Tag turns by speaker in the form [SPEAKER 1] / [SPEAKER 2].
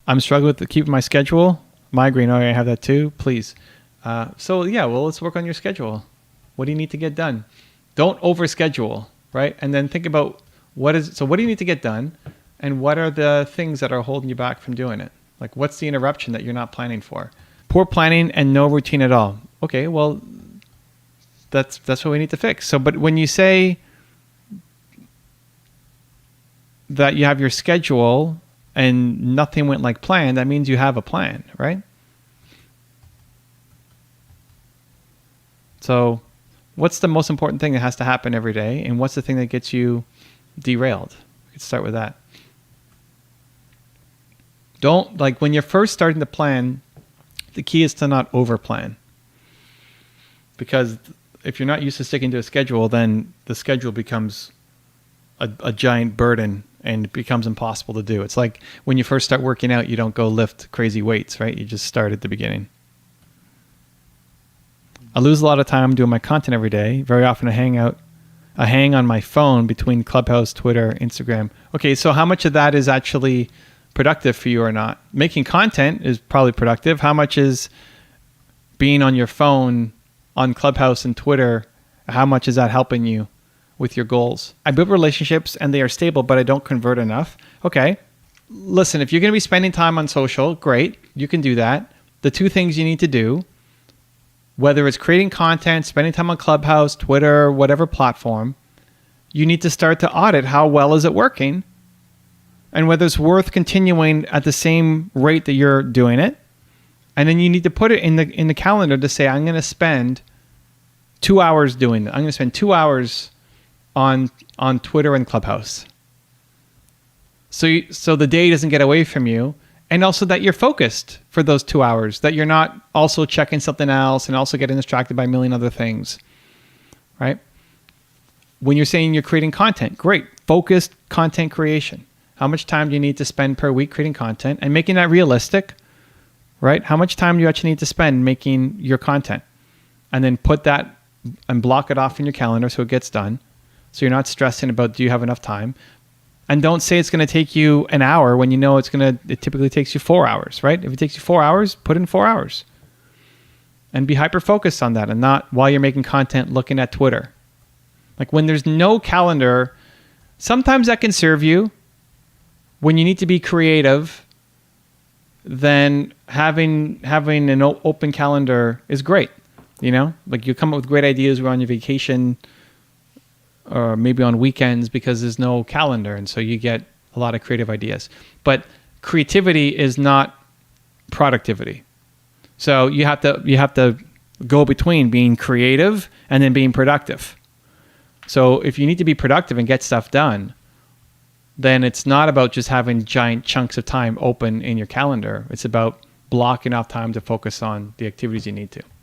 [SPEAKER 1] I'm struggling with keeping my schedule. Migraine, I have that too, please. So yeah, well, let's work on your schedule. What do you need to get done? Don't overschedule, right? And then think about what do you need to get done? And what are the things that are holding you back from doing it? Like, what's the interruption that you're not planning for? Poor planning and no routine at all. Okay, well, that's what we need to fix. So, but when you say that you have your schedule and nothing went like planned, that means you have a plan, right? So what's the most important thing that has to happen every day? And what's the thing that gets you derailed? We could start with that. When you're first starting to plan, the key is to not over plan. Because if you're not used to sticking to a schedule, then the schedule becomes a giant burden and becomes impossible to do. It's like when you first start working out, you don't go lift crazy weights, right? You just start at the beginning. I lose a lot of time doing my content every day. Very often I hang on my phone between Clubhouse, Twitter, Instagram. Okay, so how much of that is actually productive for you or not? Making content is probably productive. How much is being on your phone on Clubhouse and Twitter? How much is that helping you with your goals? I build relationships and they are stable, but I don't convert enough. Okay, listen, if you're going to be spending time on social, great, you can do that. The two things you need to do, whether it's creating content, spending time on Clubhouse, Twitter, whatever platform, you need to start to audit how well is it working and whether it's worth continuing at the same rate that you're doing it. And then you need to put it in the calendar to say, I'm going to spend 2 hours doing it. I'm going to spend 2 hours on Twitter and Clubhouse. So the day doesn't get away from you. And also that you're focused for those 2 hours, that you're not also checking something else and also getting distracted by a million other things, right? When you're saying you're creating content, great, focused content creation. How much time do you need to spend per week creating content and making that realistic, right? How much time do you actually need to spend making your content? And then put that and block it off in your calendar so it gets done. So you're not stressing about, do you have enough time? And don't say it's going to take you an hour when you know it typically takes you 4 hours, right? If it takes you 4 hours, put in 4 hours. And be hyper-focused on that and not while you're making content looking at Twitter. Like when there's no calendar, sometimes that can serve you. When you need to be creative, then having an open calendar is great. You know, like you come up with great ideas when on your vacation or maybe on weekends because there's no calendar. And so you get a lot of creative ideas. But creativity is not productivity. So you have to go between being creative and then being productive. So if you need to be productive and get stuff done, then it's not about just having giant chunks of time open in your calendar. It's about blocking off time to focus on the activities you need to.